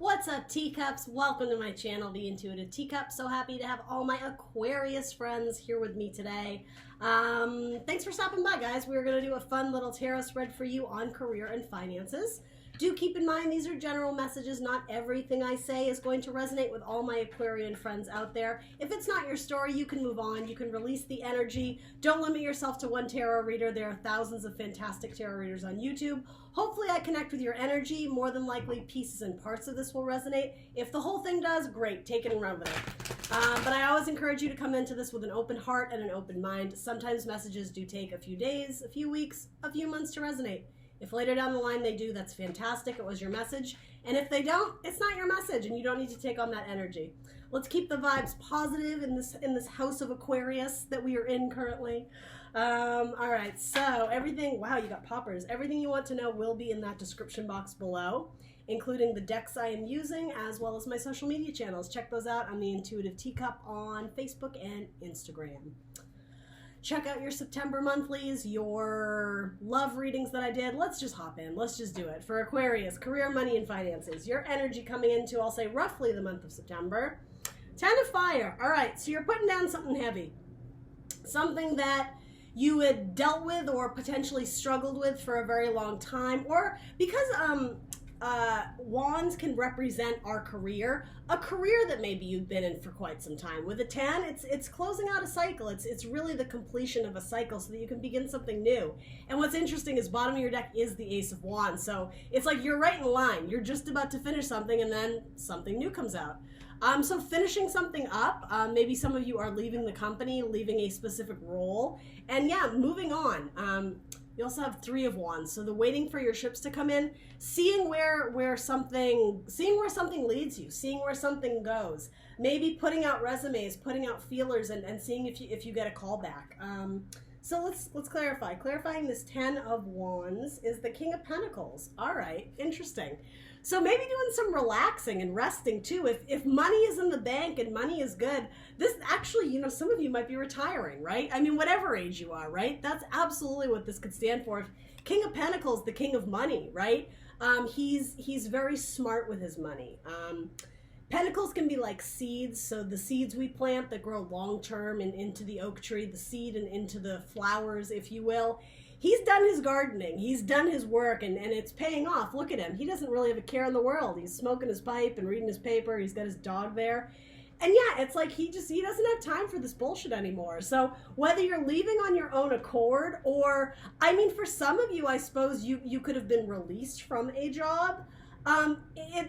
What's up, teacups? Welcome to my channel, The Intuitive Teacup. So happy to have all my Aquarius friends here with me today. Thanks for stopping by, guys. We're going to do a fun little tarot spread for you on career and finances. Do keep in mind these are general messages. Not everything I say is going to resonate with all my Aquarian friends out there. If it's not your story, you can move on. You can release the energy. Don't limit yourself to one tarot reader. There are thousands of fantastic tarot readers on YouTube. Hopefully I connect with your energy. More than likely, pieces and parts of this will resonate. If the whole thing does, great. Take it and run with it. But I always encourage you to come into this with an open heart and an open mind. Sometimes messages do take a few days, a few weeks, a few months to resonate. If later down the line they do, that's fantastic. It was your message. And if they don't, it's not your message and you don't need to take on that energy. Let's keep the vibes positive in this house of Aquarius that we are in currently. All right, so everything, wow, you got poppers. Everything you want to know will be in that description box below, including the decks I am using as well as my social media channels. Check those out on The Intuitive Teacup on Facebook and Instagram. Check out your September monthlies, your love readings that I did. Let's just hop in. Let's just do it. For Aquarius, career, money, and finances. Your energy coming into, I'll say, roughly the month of September. 10 of fire. All right, so you're putting down something heavy. Something that you had dealt with or potentially struggled with for a very long time. Or because wands can represent our career, a career that maybe you've been in for quite some time. With a 10, it's closing out a cycle. It's really the completion of a cycle so that you can begin something new. And what's interesting is bottom of your deck is the Ace of Wands. So it's like you're right in line. You're just about to finish something and then something new comes out. So finishing something up, maybe some of you are leaving the company, leaving a specific role, and yeah, moving on. You also have 3 of Wands, so the waiting for your ships to come in, seeing where something leads you, seeing where something goes, maybe putting out resumes, putting out feelers, and seeing if you get a call back. So let's clarify. Clarifying this 10 of Wands is the King of Pentacles. All right, interesting. So maybe doing some relaxing and resting too. If money is in the bank and money is good, this actually, you know, some of you might be retiring, right? I mean, whatever age you are, right? That's absolutely what this could stand for. King of Pentacles, the king of money, right? He's very smart with his money. Pentacles can be like seeds, so the seeds we plant that grow long-term and into the oak tree, the seed and into the flowers, if you will. He's done his gardening, he's done his work, and it's paying off. Look at him. He doesn't really have a care in the world. He's smoking his pipe and reading his paper. He's got his dog there. And yeah, it's like he doesn't have time for this bullshit anymore. So whether you're leaving on your own accord or, I mean, for some of you, I suppose you could have been released from a job.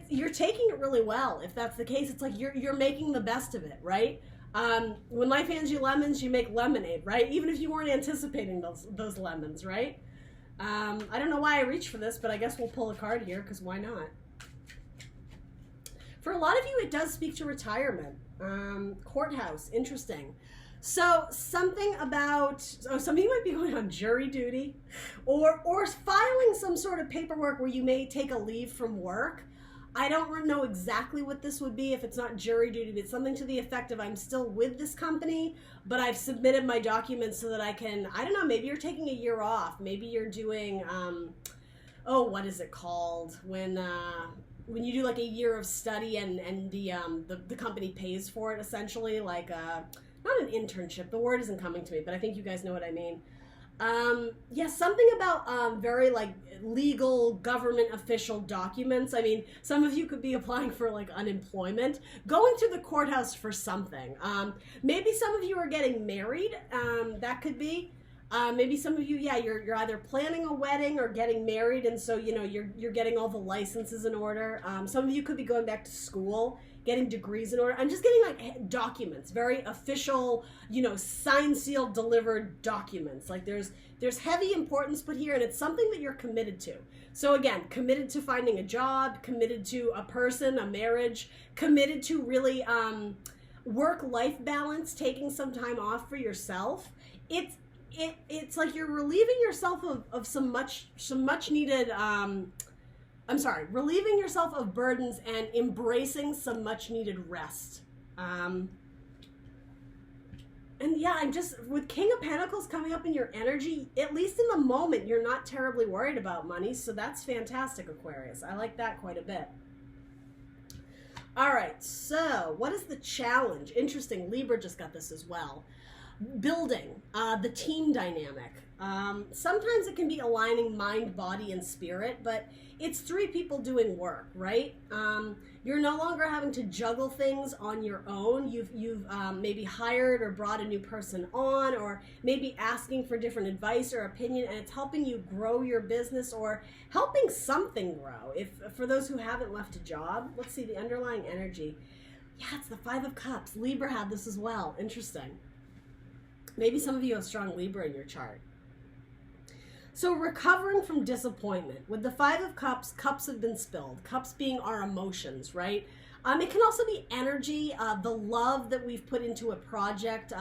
You're taking it really well. If that's the case, it's like you're making the best of it, right? When life hands you lemons, you make lemonade, right? Even if you weren't anticipating those lemons, right? I don't know why I reached for this, but I guess we'll pull a card here, because why not? For a lot of you, it does speak to retirement. Courthouse, interesting. So something about, some of you might be going on jury duty or filing some sort of paperwork where you may take a leave from work. I don't know exactly what this would be if it's not jury duty, but it's something to the effect of I'm still with this company, but I've submitted my documents so that I can, I don't know, maybe you're taking a year off. Maybe you're doing, what is it called? When you do like a year of study and the company pays for it, essentially, like not an internship. The word isn't coming to me, but I think you guys know what I mean. Yeah, something about very like legal government official documents. I mean, some of you could be applying for like unemployment, going to the courthouse for something. Maybe some of you are getting married. That could be. Maybe some of you, yeah, you're either planning a wedding or getting married, and so you know you're getting all the licenses in order. Some of you could be going back to school, getting degrees in order. I'm just getting like documents, very official, you know, signed, sealed, delivered documents. Like there's heavy importance put here, and it's something that you're committed to. So again, committed to finding a job, committed to a person, a marriage, committed to really work-life balance, taking some time off for yourself. It's like you're relieving yourself of some much needed relieving yourself of burdens and embracing some much needed rest. And yeah, I'm just, with King of Pentacles coming up in your energy, at least in the moment, you're not terribly worried about money. So that's fantastic, Aquarius. I like that quite a bit. All right, so what is the challenge? Interesting, Libra just got this as well. Building, the team dynamic. Sometimes it can be aligning mind, body, and spirit, but it's 3 people doing work, right? You're no longer having to juggle things on your own. You've maybe hired or brought a new person on, or maybe asking for different advice or opinion, and it's helping you grow your business or helping something grow. If for those who haven't left a job, let's see the underlying energy. Yeah, it's the 5 of Cups. Libra had this as well. Interesting. Maybe some of you have strong Libra in your chart. So recovering from disappointment. With the 5 of Cups, cups have been spilled. Cups being our emotions, right? It can also be energy, the love that we've put into a project,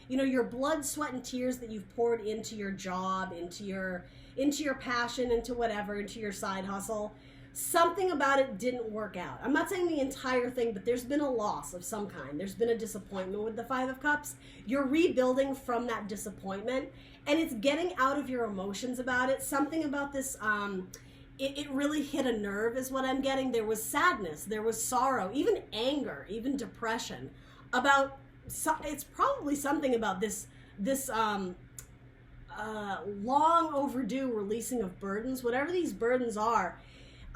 your blood, sweat, and tears that you've poured into your job, into your passion, into whatever, into your side hustle. Something about it didn't work out. I'm not saying the entire thing, but there's been a loss of some kind. There's been a disappointment with the 5 of Cups. You're rebuilding from that disappointment, and it's getting out of your emotions about it. Something about this, it really hit a nerve is what I'm getting. There was sadness, there was sorrow, even anger, even depression. It's probably something about this long overdue releasing of burdens, whatever these burdens are.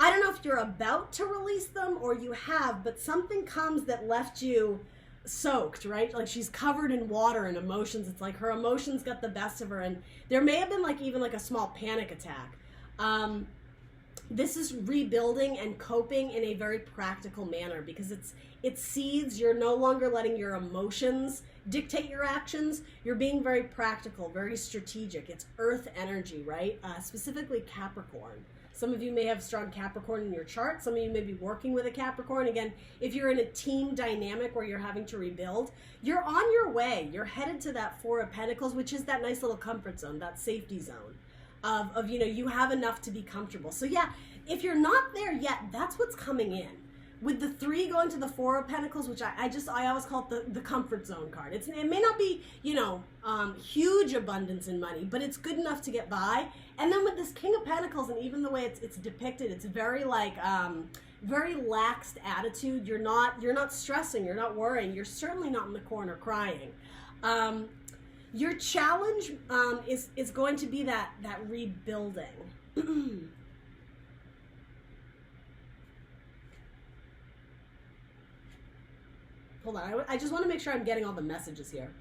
I don't know if you're about to release them or you have, but something comes that left you soaked, right? Like she's covered in water and emotions. It's like her emotions got the best of her, and there may have been even a small panic attack. This is rebuilding and coping in a very practical manner because it's seeds. You're no longer letting your emotions dictate your actions. You're being very practical, very strategic. It's earth energy, right? Specifically Capricorn. Some of you may have strong Capricorn in your chart. Some of you may be working with a Capricorn. Again, if you're in a team dynamic where you're having to rebuild, you're on your way. You're headed to that 4 of Pentacles, which is that nice little comfort zone, that safety zone of you have enough to be comfortable. So yeah, if you're not there yet, that's what's coming in. With the 3 going to the 4 of Pentacles, which I always call it the comfort zone card. It may not be, huge abundance in money, but it's good enough to get by. And then with this King of Pentacles, and even the way it's depicted, it's very very laxed attitude. You're not stressing, you're not worrying, you're certainly not in the corner crying. Your challenge is going to be that rebuilding. Hold on, I just want to make sure I'm getting all the messages here.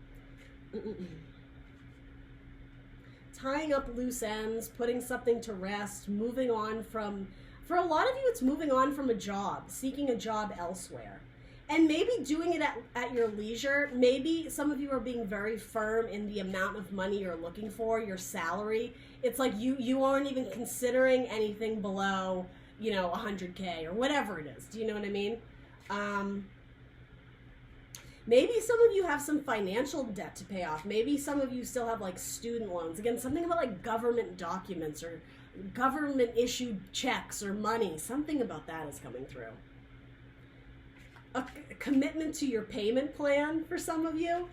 Tying up loose ends, putting something to rest, moving on from, for a lot of you, it's moving on from a job, seeking a job elsewhere. And maybe doing it at your leisure. Maybe some of you are being very firm in the amount of money you're looking for, your salary. It's like you aren't even considering anything below, 100K or whatever it is. Do you know what I mean? Maybe some of you have some financial debt to pay off. Maybe some of you still have student loans. Again, something about government documents or government issued checks or money. Something about that is coming through. A commitment to your payment plan for some of you.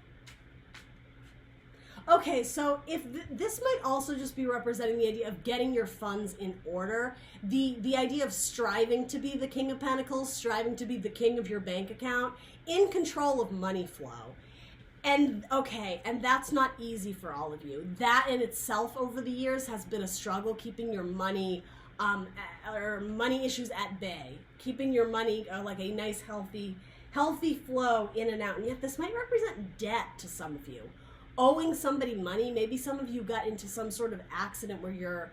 Okay, so if this might also just be representing the idea of getting your funds in order, the idea of striving to be the King of Pentacles, striving to be the king of your bank account, in control of money flow. And that's not easy for all of you. That in itself over the years has been a struggle, keeping your money or money issues at bay, keeping your money like a nice healthy flow in and out. And yet this might represent debt to some of you. Owing somebody money. Maybe some of you got into some sort of accident where you're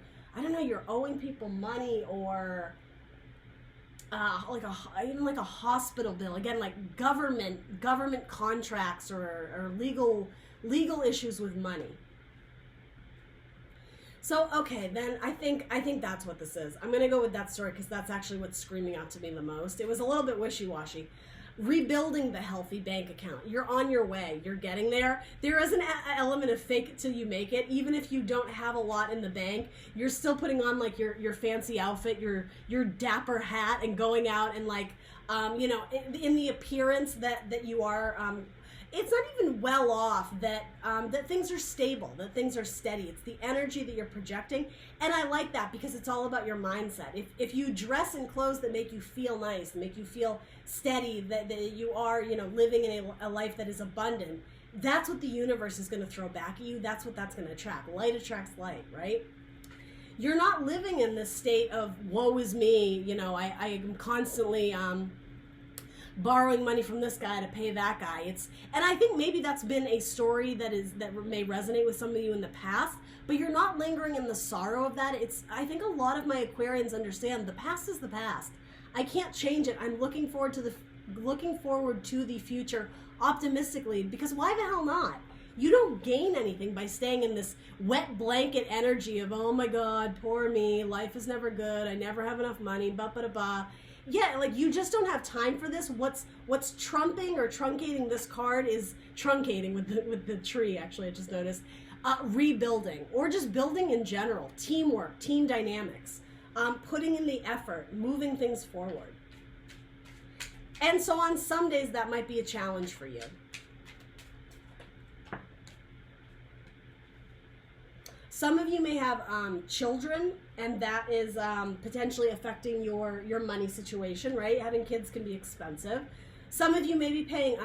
owing people money, or even a hospital bill. Again, like government contracts or legal issues with money. So, okay, then I think that's what this is. I'm going to go with that story because that's actually what's screaming out to me the most. It was a little bit wishy-washy. Rebuilding the healthy bank account. You're on your way. You're getting there. There is an element of fake it till you make it. Even if you don't have a lot in the bank, you're still putting on your fancy outfit, your dapper hat, and going out and in the appearance that you are it's not even well off, that that things are stable, that things are steady. It's the energy that you're projecting, and I like that because it's all about your mindset. If you dress in clothes that make you feel nice, make you feel steady, that you are, you know, living in a life that is abundant, that's what the universe is going to throw back at you. That's what that's going to attract. Light attracts light, right? You're not living in this state of woe is me, you know, I am constantly borrowing money from this guy to pay that guy. And I think maybe that's been a story that may resonate with some of you in the past, but you're not lingering in the sorrow of that. I think a lot of my Aquarians understand the past is the past. I can't change it. I'm looking forward to the future optimistically, because why the hell not? You don't gain anything by staying in this wet blanket energy of, oh my God, poor me, life is never good, I never have enough money, ba-ba-da-ba. Yeah, like, you just don't have time for this. What's trumping or truncating this card is truncating with the tree, actually, I just noticed. Rebuilding, or just building in general, teamwork, team dynamics, putting in the effort, moving things forward. And so on some days that might be a challenge for you. Some of you may have children, and that is potentially affecting your money situation, right? Having kids can be expensive. Some of you may be paying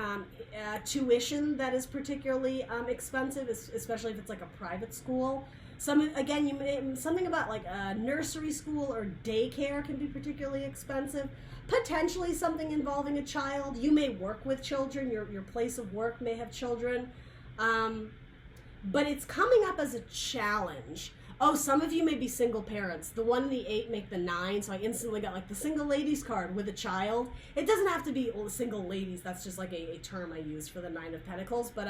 tuition that is particularly expensive, especially if it's like a private school. Something about like a nursery school or daycare can be particularly expensive. Potentially something involving a child. You may work with children. Your place of work may have children. But it's coming up as a challenge. Oh, some of you may be single parents. The 1 and the 8 make the 9, so I instantly got like the single ladies card with a child. It doesn't have to be single ladies. That's just like a term I use for the 9 of Pentacles. But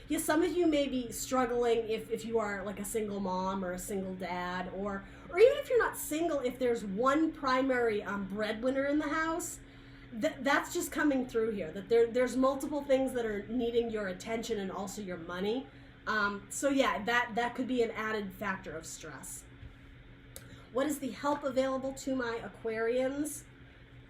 yeah, some of you may be struggling if you are like a single mom or a single dad, or even if you're not single, if there's one primary breadwinner in the house. That's just coming through here. That there's multiple things that are needing your attention and also your money. So yeah, that could be an added factor of stress. What is the help available to my Aquarians?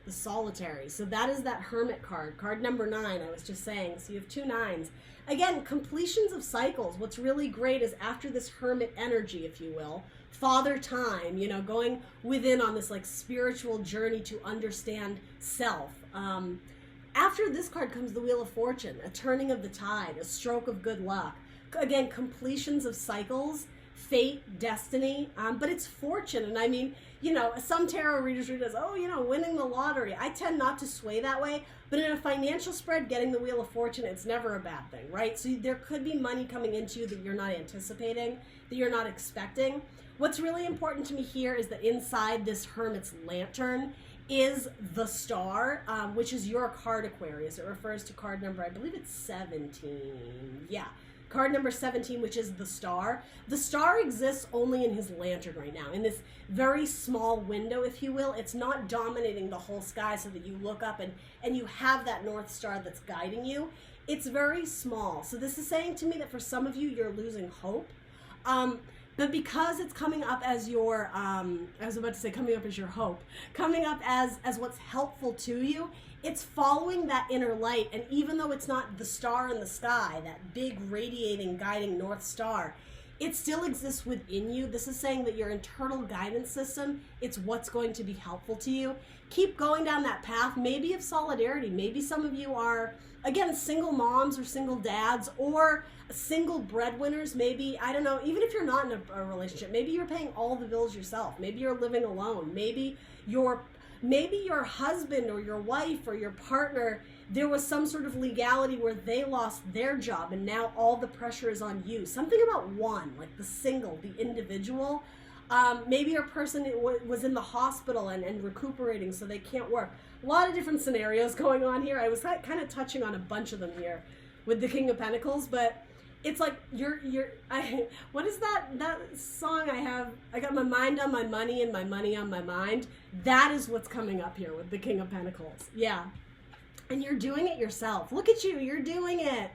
The Solitary. So that is that Hermit card. Card number 9, I was just saying. So you have 2 9s. Again, completions of cycles. What's really great is after this Hermit energy, if you will, Father Time, you know, going within on this like spiritual journey to understand self. After this card comes the Wheel of Fortune, a turning of the tide, a stroke of good luck. Again, completions of cycles, fate, destiny, but it's fortune. And I mean, you know, some tarot readers read as, oh, you know, winning the lottery. I tend not to sway that way, but in a financial spread, getting the Wheel of Fortune, it's never a bad thing, right? So there could be money coming into you that you're not anticipating, that you're not expecting. What's really important to me here is that inside this Hermit's lantern is the star, which is your card, Aquarius. It refers to card number, I believe it's 17. Yeah. Card number 17, which is the star. The star exists only in his lantern right now, in this very small window, if you will. It's not dominating the whole sky so that you look up and you have that North Star that's guiding you. It's very small. So this is saying to me that for some of you, you're losing hope. But because it's coming up as your, I was about to say coming up as your hope, coming up as what's helpful to you, it's following that inner light. And even though it's not the star in the sky, that big radiating, guiding North Star, it still exists within you. This is saying that your internal guidance system, it's what's going to be helpful to you. Keep going down that path, maybe of solidarity. Maybe some of you are, again, single moms or single dads or single breadwinners. Maybe, I don't know, even if you're not in a relationship, maybe you're paying all the bills yourself. Maybe you're living alone. Maybe your husband or your wife or your partner, there was some sort of legality where they lost their job and now all the pressure is on you. Something about one, like the single, the individual. Maybe your person was in the hospital and recuperating so they can't work. A lot of different scenarios going on here. I was kind of touching on a bunch of them here with the King of Pentacles, but it's like what is that song I have? I got my mind on my money and my money on my mind. That is what's coming up here with the King of Pentacles. Yeah. And you're doing it yourself. Look at you, you're doing it.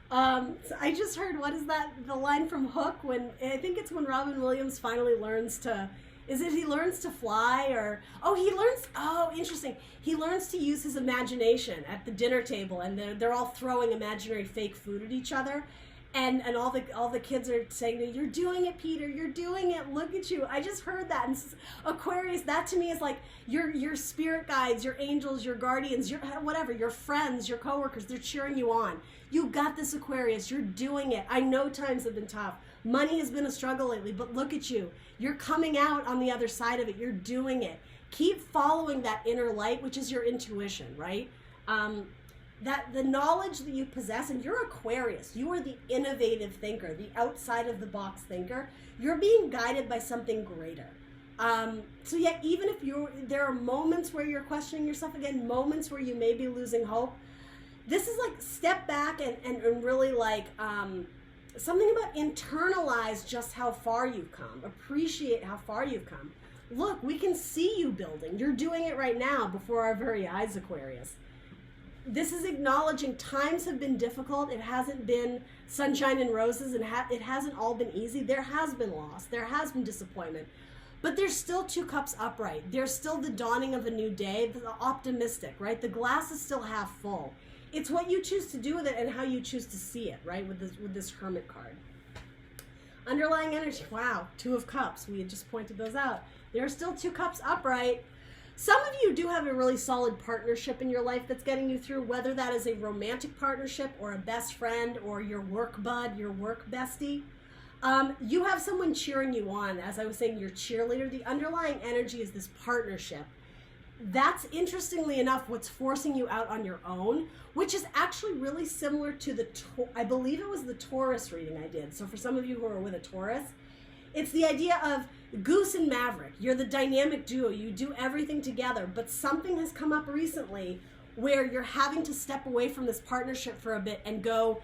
So I just heard, what is that, the line from Hook, when I think it's when Robin Williams finally learns to, Is it he learns to fly, or interesting. He learns to use his imagination at the dinner table, and they're all throwing imaginary fake food at each other. And all the kids are saying, "You're doing it, Peter. You're doing it. Look at you." I just heard that. And Aquarius, that to me is like your spirit guides, your angels, your guardians, your whatever, your friends, your coworkers. They're cheering you on. You got this, Aquarius. You're doing it. I know times have been tough. Money has been a struggle lately, but look at you. You're coming out on the other side of it. You're doing it. Keep following that inner light, which is your intuition, right? That the knowledge that you possess, and you're Aquarius, you are the innovative thinker, the outside of the box thinker. You're being guided by something greater. So yeah, even if there are moments where you're questioning yourself again, moments where you may be losing hope, this is like step back and really like something about internalize just how far you've come, appreciate how far you've come. Look, we can see you building. You're doing it right now before our very eyes, Aquarius. This is acknowledging times have been difficult. It hasn't been sunshine and roses, and it hasn't all been easy. There has been loss. There has been disappointment. But there's still 2 cups upright. There's still the dawning of a new day, the optimistic, right? The glass is still half full. It's what you choose to do with it and how you choose to see it, right? With this Hermit card. Underlying energy. Wow, 2 of Cups. We had just pointed those out. There are still 2 cups upright. Some of you do have a really solid partnership in your life that's getting you through, whether that is a romantic partnership or a best friend or your work bud, your work bestie. You have someone cheering you on. As I was saying, your cheerleader. The underlying energy is this partnership. That's, interestingly enough, what's forcing you out on your own, which is actually really similar to I believe it was the Taurus reading I did. So for some of you who are with a Taurus, it's the idea of Goose and Maverick. You're the dynamic duo. You do everything together, but something has come up recently where you're having to step away from this partnership for a bit and go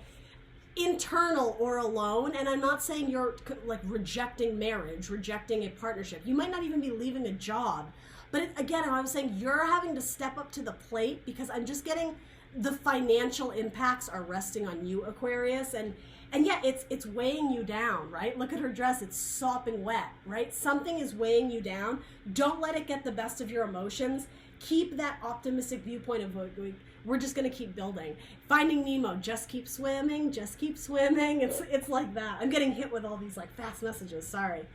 internal or alone. And I'm not saying you're like rejecting marriage, rejecting a partnership. You might not even be leaving a job. But again, I was saying you're having to step up to the plate, because I'm just getting the financial impacts are resting on you, Aquarius. And yeah, it's weighing you down, right? Look at her dress. It's sopping wet, right? Something is weighing you down. Don't let it get the best of your emotions. Keep that optimistic viewpoint of we're just going to keep building. Finding Nemo, just keep swimming, just keep swimming. It's like that. I'm getting hit with all these like fast messages. Sorry.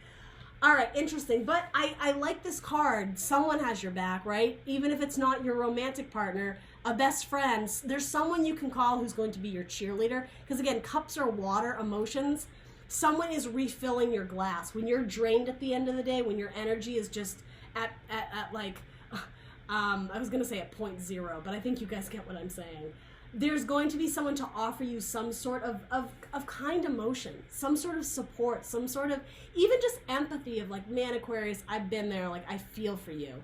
All right, interesting. But I like this card. Someone has your back, right? Even if it's not your romantic partner, a best friend, there's someone you can call who's going to be your cheerleader. Because again, cups are water, emotions. Someone is refilling your glass. When you're drained at the end of the day, when your energy is just at like, I was going to say at 0.0, but I think you guys get what I'm saying. There's going to be someone to offer you some sort of kind emotion, some sort of support, some sort of even just empathy of like, man, Aquarius, I've been there. Like, I feel for you.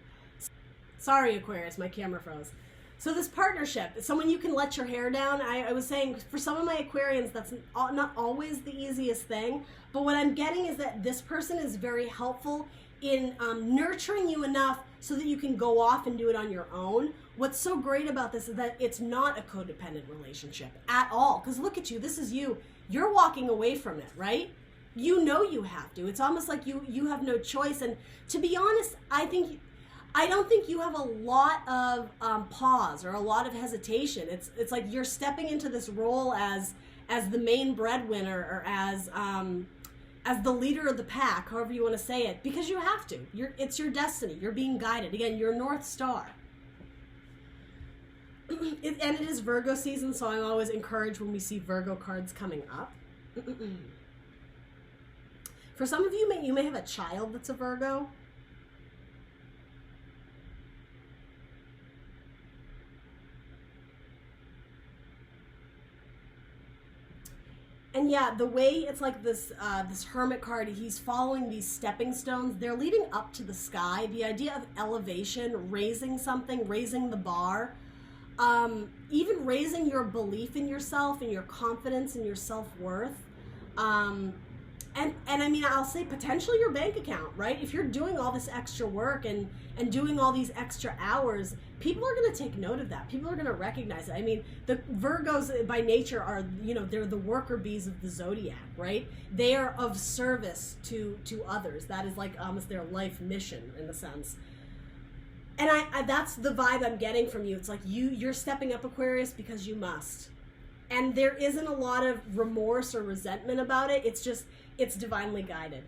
Sorry, Aquarius, my camera froze. So this partnership, someone you can let your hair down. I was saying for some of my Aquarians, that's not always the easiest thing. But what I'm getting is that this person is very helpful in nurturing you enough so that you can go off and do it on your own. What's so great about this is that it's not a codependent relationship at all. Because look at you, this is you. You're walking away from it, right? You know you have to. It's almost like you have no choice. And to be honest, I don't think you have a lot of pause or a lot of hesitation. It's like you're stepping into this role as the main breadwinner or as the leader of the pack, however you want to say it, because you have to. It's your destiny. You're being guided. Again, your North Star. And it is Virgo season, so I'm always encouraged when we see Virgo cards coming up. For some of you, you may have a child that's a Virgo. And yeah, the way it's like this Hermit card, he's following these stepping stones. They're leading up to the sky. The idea of elevation, raising something, raising the bar, even raising your belief in yourself and your confidence and your self-worth. And I mean, I'll say potentially your bank account, right? If you're doing all this extra work and doing all these extra hours, people are going to take note of that. People are going to recognize it. I mean, the Virgos by nature are, you know, they're the worker bees of the zodiac, right? They are of service to others. That is like almost their life mission in a sense. And I that's the vibe I'm getting from you. It's like you're stepping up, Aquarius, because you must. And there isn't a lot of remorse or resentment about it. It's just, it's divinely guided.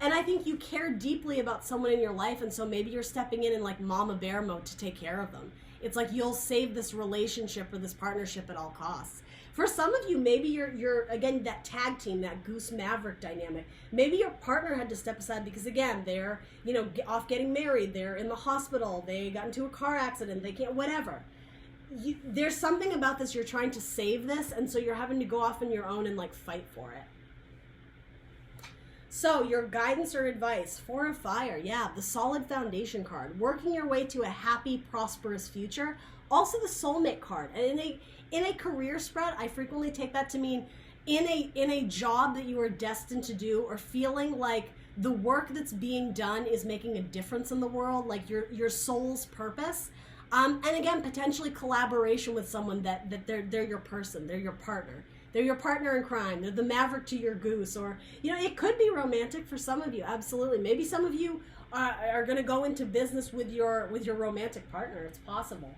And I think you care deeply about someone in your life, and so maybe you're stepping in like mama bear mode to take care of them. It's like you'll save this relationship or this partnership at all costs. For some of you, maybe you're again, that tag team, that goose maverick dynamic. Maybe your partner had to step aside because, again, they're, you know, off getting married, they're in the hospital, they got into a car accident, they can't, whatever. There's something about this, you're trying to save this, and so you're having to go off on your own and like fight for it. So your guidance or advice, Four of Fire, yeah, the solid foundation card, working your way to a happy, prosperous future. Also the soulmate card, and in a career spread, I frequently take that to mean in a job that you are destined to do, or feeling like the work that's being done is making a difference in the world, like your soul's purpose. And again, potentially collaboration with someone that they're your person, they're your partner. They're your partner in crime. They're the maverick to your goose. Or, you know, it could be romantic for some of you. Absolutely. Maybe some of you are going to go into business with your romantic partner. It's possible.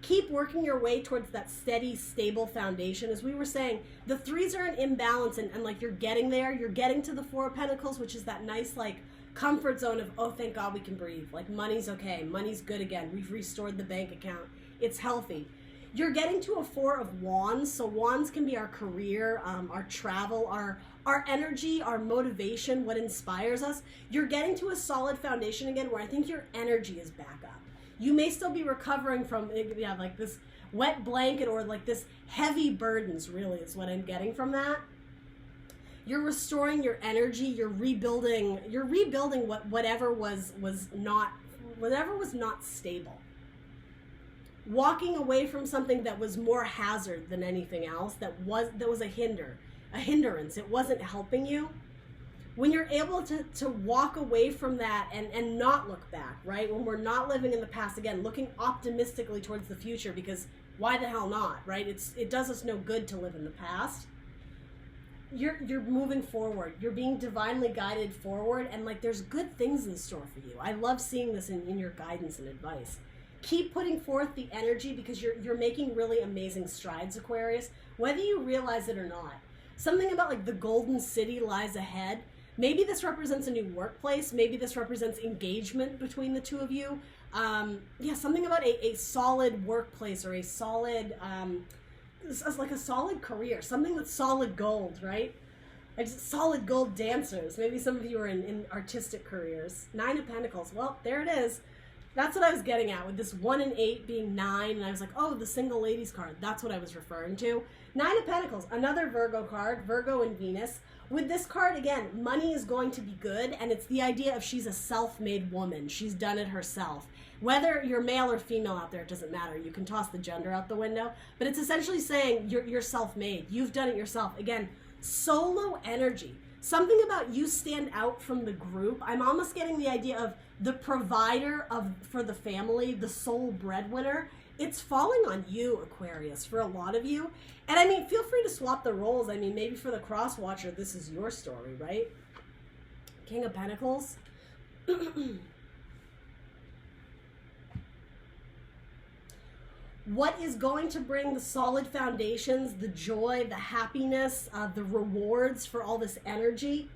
Keep working your way towards that steady, stable foundation. As we were saying, the threes are an imbalance, and like you're getting there. You're getting to the Four of Pentacles, which is that nice, like, comfort zone of, oh, thank God we can breathe. Like, money's okay. Money's good again. We've restored the bank account. It's healthy. You're getting to a Four of Wands. So wands can be our career, our travel, our energy, our motivation, what inspires us. You're getting to a solid foundation again where I think your energy is back up. You may still be recovering from, yeah, like this wet blanket or like this heavy burdens, really, is what I'm getting from that. You're restoring your energy. You're rebuilding whatever was not stable. Walking away from something that was more hazard than anything else, that was a hindrance. It wasn't helping you. When you're able to walk away from that and not look back, right? When we're not living in the past, again, looking optimistically towards the future, because why the hell not, right? It does us no good to live in the past. You're moving forward. You're being divinely guided forward, and like there's good things in store for you. I love seeing this in your guidance and advice. Keep putting forth the energy, because you're making really amazing strides, Aquarius, whether you realize it or not. Something about like the golden city lies ahead. Maybe this represents a new workplace. Maybe this represents engagement between the two of you. Yeah, something about a solid workplace, or a solid, like a solid career, something that's solid gold, right? Like solid gold dancers. Maybe some of you are in artistic careers. Nine of Pentacles. Well, there it is. That's what I was getting at with this 1 and 8 being 9, and I was like, oh, the single ladies card. That's what I was referring to. 9 of Pentacles, another Virgo card, Virgo and Venus. With this card, again, money is going to be good, and it's the idea of she's a self-made woman. She's done it herself. Whether you're male or female out there, it doesn't matter. You can toss the gender out the window, but it's essentially saying you're self-made. You've done it yourself. Again, solo energy. Something about you stand out from the group. I'm almost getting the idea of the provider for the family, the sole breadwinner. It's falling on you, Aquarius, for a lot of you. And I mean, feel free to swap the roles. I mean, maybe for the cross watcher, this is your story, right? King of Pentacles. What is going to bring the solid foundations, the joy, the happiness, the rewards for all this energy?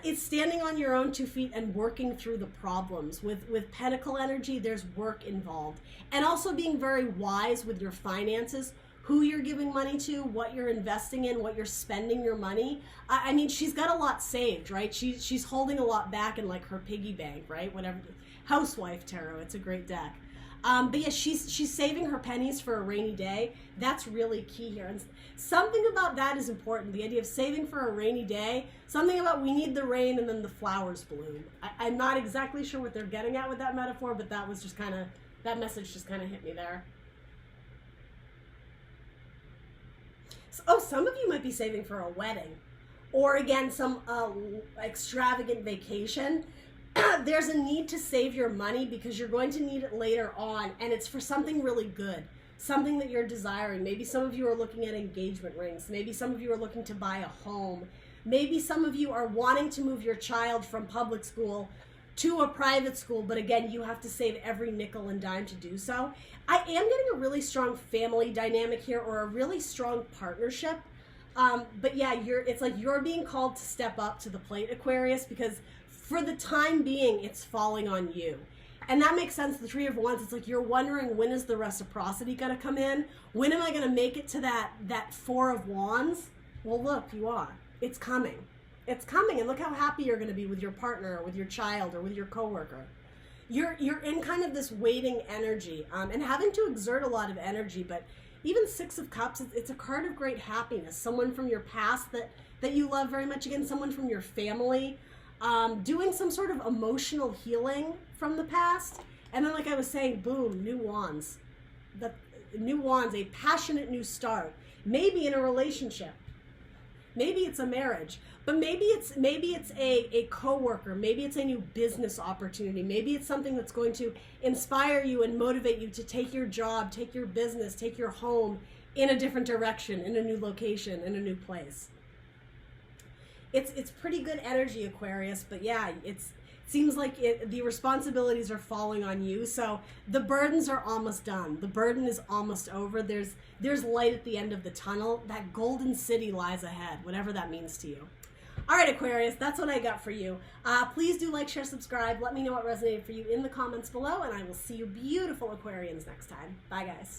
It's standing on your own 2 feet and working through the problems. With Pentacle energy, there's work involved. And also being very wise with your finances, who you're giving money to, what you're investing in, what you're spending your money. I mean, she's got a lot saved, right? She's holding a lot back in like her piggy bank, right? Whatever. Housewife Tarot, it's a great deck. But yeah, she's saving her pennies for a rainy day. That's really key here. And something about that is important. The idea of saving for a rainy day. Something about we need the rain and then the flowers bloom. I'm not exactly sure what they're getting at with that metaphor, but that was just that message just kind of hit me there. Oh, some of you might be saving for a wedding, or again, some extravagant vacation. There's a need to save your money because you're going to need it later on, and it's for something really good, something that you're desiring. Maybe some of you are looking at engagement rings. Maybe some of you are looking to buy a home. Maybe some of you are wanting to move your child from public school to a private school, but again, you have to save every nickel and dime to do so. I am getting a really strong family dynamic here, or a really strong partnership. But yeah, it's like you're being called to step up to the plate, Aquarius, because for the time being, it's falling on you. And that makes sense. The Three of Wands, it's like you're wondering, when is the reciprocity going to come in? When am I going to make it to that Four of Wands? Well, look, you are. It's coming. It's coming, and look how happy you're going to be with your partner, or with your child, or with your coworker. You're in kind of this waiting energy, and having to exert a lot of energy, but even Six of Cups, it's a card of great happiness. Someone from your past that you love very much, again, someone from your family, doing some sort of emotional healing from the past. And then, like I was saying, boom, new wands. The new wands, a passionate new start. Maybe in a relationship. Maybe it's a marriage. But maybe it's a coworker. Maybe it's a new business opportunity. Maybe it's something that's going to inspire you and motivate you to take your job, take your business, take your home in a different direction, in a new location, in a new place. It's pretty good energy, Aquarius, but yeah, it seems like the responsibilities are falling on you. So the burdens are almost done. The burden is almost over. There's light at the end of the tunnel. That golden city lies ahead, whatever that means to you. All right, Aquarius, that's what I got for you. Please do like, share, subscribe. Let me know what resonated for you in the comments below, and I will see you beautiful Aquarians next time. Bye, guys.